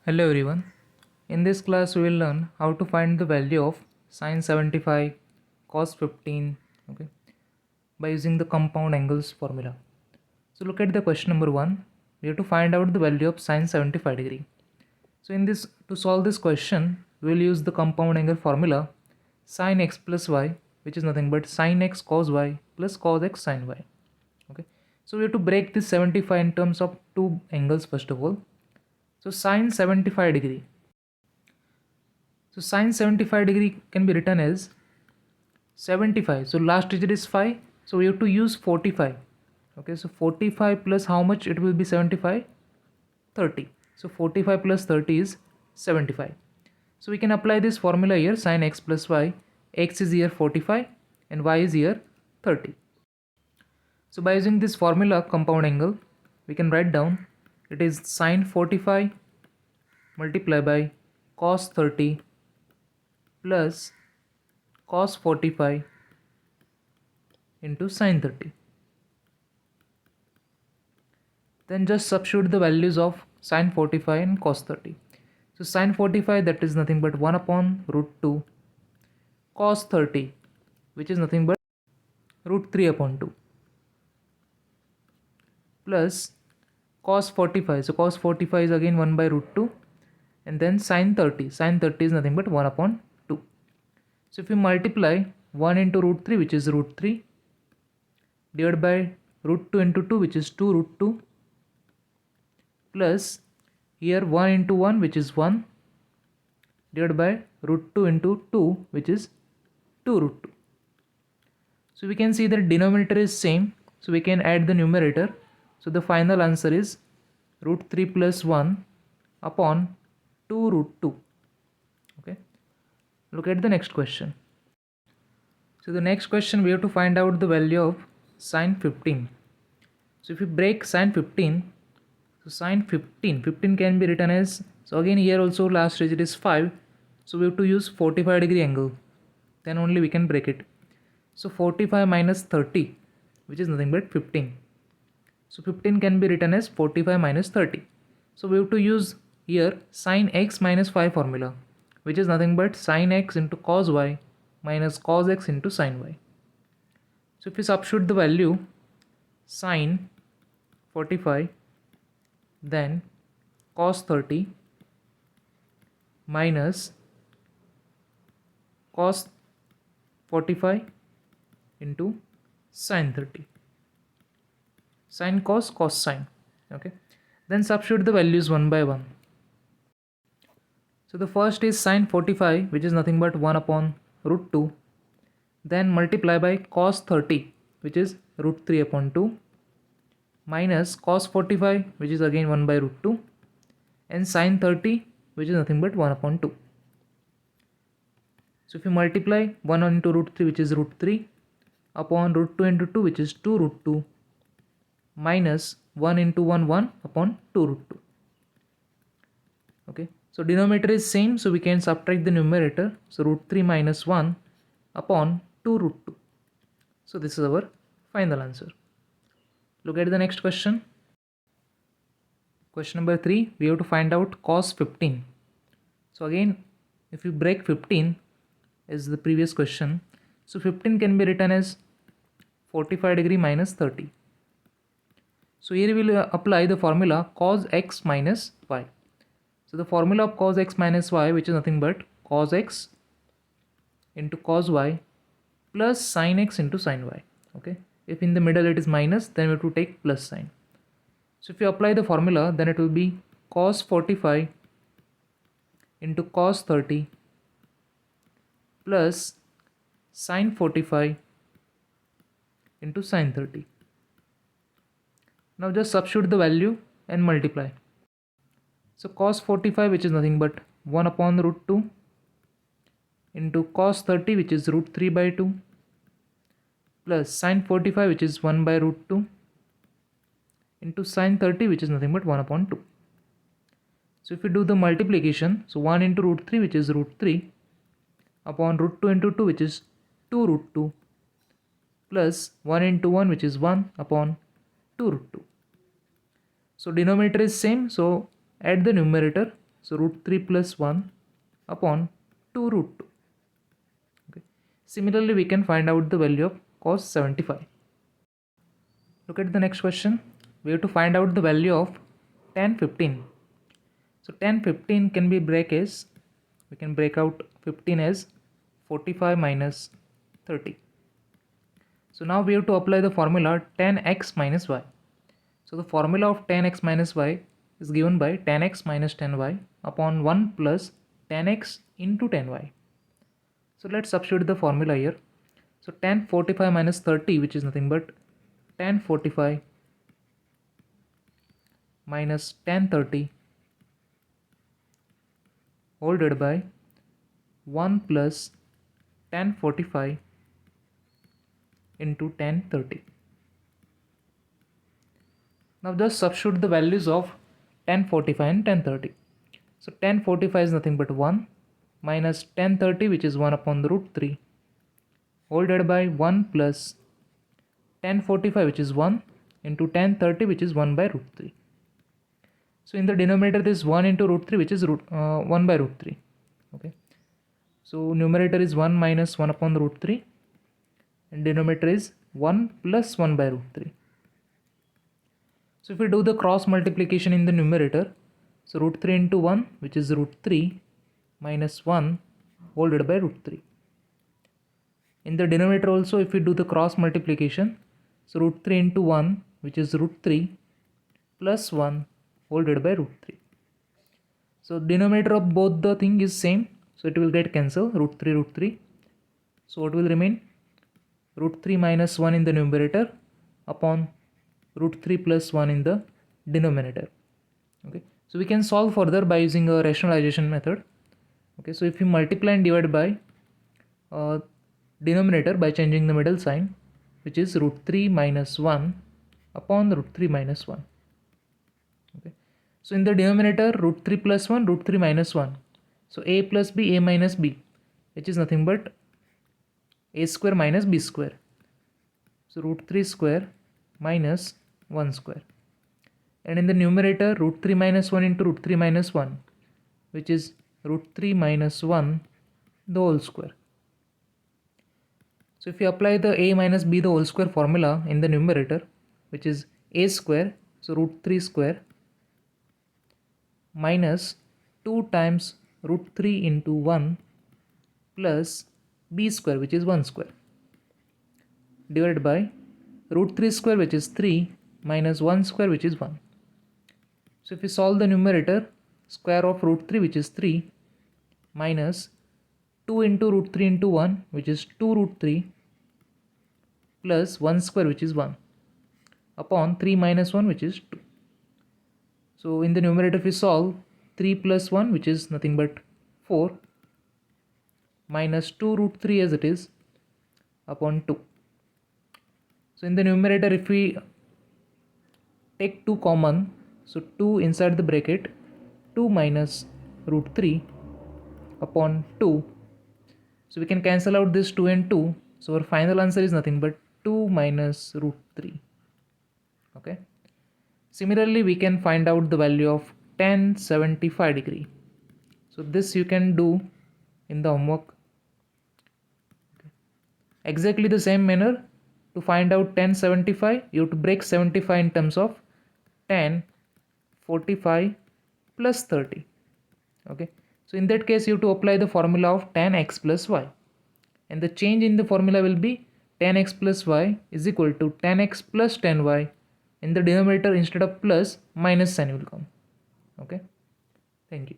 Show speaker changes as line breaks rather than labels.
Hello everyone. In this class we will learn how to find the value of sin 75, cos 15, okay, by using the compound angles formula. So look at the question number 1. We have to find out the value of sin 75 degree. So to solve this question, we will use the compound angle formula sin x plus y, which is nothing but sin x cos y plus cos x sin y. Okay. So we have to break this 75 in terms of two angles first of all. So sin 75 degree. So sin 75 degree can be written as 75. So last digit is 5. So we have to use 45. Okay, so 45 plus how much it will be 75? 30. So 45 plus 30 is 75. So we can apply this formula here, sin x plus y. X is here 45 and y is here 30. So by using this formula compound angle, we can write down it is sin 45 multiplied by cos 30 plus cos 45 into sin 30. Then just substitute the values of sin 45 and cos 30. So sin 45, that is nothing but 1 upon root 2, cos 30, which is nothing but root 3 upon 2, plus cos 45. So cos 45 is again 1 by root 2, and then sin 30. Sin 30 is nothing but 1 upon 2. So if you multiply 1 into root 3, which is root 3, divided by root 2 into 2, which is 2 root 2, plus here 1 into 1, which is 1, divided by root 2 into 2, which is 2 root 2. So we can see that denominator is same, so we can add the numerator. So the final answer is root 3 plus 1 upon 2 root 2. Okay. Look at the next question. So the next question, we have to find out the value of sin 15. So if you break sin 15, so sin 15 can be written as, so again here also last digit is 5, so we have to use 45 degree angle, then only we can break it. So 45 minus 30, which is nothing but 15. So 15 can be written as 45 minus 30. So we have to use here sin x minus 5 formula, which is nothing but sin x into cos y minus cos x into sin y. So if we substitute the value sin 45, then cos 30 minus cos 45 into sin 30. Sin cos, cos sin. Okay. Then substitute the values one by one. So the first is sin 45, which is nothing but 1 upon root 2. Then multiply by cos 30, which is root 3 upon 2, minus cos 45, which is again 1 by root 2, and sin 30, which is nothing but 1 upon 2. So if you multiply 1 into root 3, which is root 3, upon root 2 into 2, which is 2 root 2, minus 1 into 1 upon 2 root 2. Okay, so denominator is same, so we can subtract the numerator. So root 3 minus 1 upon 2 root 2. So this is our final answer. Look at the next question. Question number 3, we have to find out cos 15. So again, if you break 15 as the previous question, so 15 can be written as 45 degree minus 30. So here we will apply the formula cos x minus y. So the formula of cos x minus y, which is nothing but cos x into cos y plus sin x into sin y. Okay, if in the middle it is minus, then we have to take plus sign. So if you apply the formula, then it will be cos 45 into cos 30 plus sin 45 into sin 30. Now just substitute the value and multiply. So cos 45, which is nothing but 1 upon root 2, into cos 30, which is root 3 by 2, plus sin 45, which is 1 by root 2, into sin 30, which is nothing but 1 upon 2. So if you do the multiplication, so 1 into root 3, which is root 3, upon root 2 into 2, which is 2 root 2, plus 1 into 1, which is 1 upon 2 root 2. So denominator is same, so add the numerator. so root 3 plus 1 upon 2 root 2. Okay. Similarly, we can find out the value of cos 75. Look at the next question. We have to find out the value of tan 15. So tan 15 can be we can break out 15 as 45 minus 30. So now we have to apply the formula tan x minus y. So the formula of tan x minus y is given by tan x minus tan y upon 1 plus tan x into tan y. So let's substitute the formula here. So tan 45 minus 30, which is nothing but tan 45 minus tan 30 whole divided by 1 plus tan 45 into tan 30. Now just substitute the values of tan 45 and tan 30. So tan 45 is nothing but 1 minus tan 30, which is 1 upon the root 3 whole divided by 1 plus tan 45, which is 1 into tan 30, which is 1 by root 3. So in the denominator this 1 into root 3, which is 1 by root 3. Okay. So numerator is 1 minus 1 upon the root 3 and denominator is 1 plus 1 by root 3. So if we do the cross multiplication in the numerator, so root 3 into 1, which is root 3 minus 1 whole divided by root 3. In the denominator also, if we do the cross multiplication, so root 3 into 1, which is root 3 plus 1 whole divided by root 3. So denominator of both the thing is same, so it will get cancelled, root 3. So what will remain? Root 3 minus 1 in the numerator upon root 3 plus 1 in the denominator. Okay, so we can solve further by using a rationalization method. Okay, so if you multiply and divide by denominator by changing the middle sign, which is root 3 minus 1 upon root 3 minus 1. Okay, so in the denominator, root 3 plus 1, root 3 minus 1. So a plus b, a minus b, which is nothing but a square minus b square. So root 3 square minus 1 square. And in the numerator, root 3 minus 1 into root 3 minus 1, which is root 3 minus 1 the whole square. So if you apply the a minus b the whole square formula in the numerator, which is a square, so root 3 square minus 2 times root 3 into 1 plus b square, which is 1 square, divided by root 3 square, which is 3 minus 1 square, which is 1. So if you solve the numerator, square of root 3, which is 3, minus 2 into root 3 into 1, which is 2 root 3, plus 1 square, which is 1, upon 3 minus 1, which is 2. So in the numerator, if we solve 3 plus 1, which is nothing but 4, minus 2 root 3 as it is, upon 2. So in the numerator, if we take 2 common, so 2 inside the bracket, 2 minus root 3 upon 2. So we can cancel out this 2 and 2. So our final answer is nothing but 2 minus root 3. Okay. Similarly, we can find out the value of tan 75 degree. So this you can do in the homework. Okay. Exactly the same manner. To find out tan 75, you have to break 75 in terms of tan 45 plus 30. Okay, so in that case you have to apply the formula of tan x plus y, and the change in the formula will be tan x plus y is equal to tan x plus tan y. In the denominator, instead of plus, minus sign will come. Okay, thank you.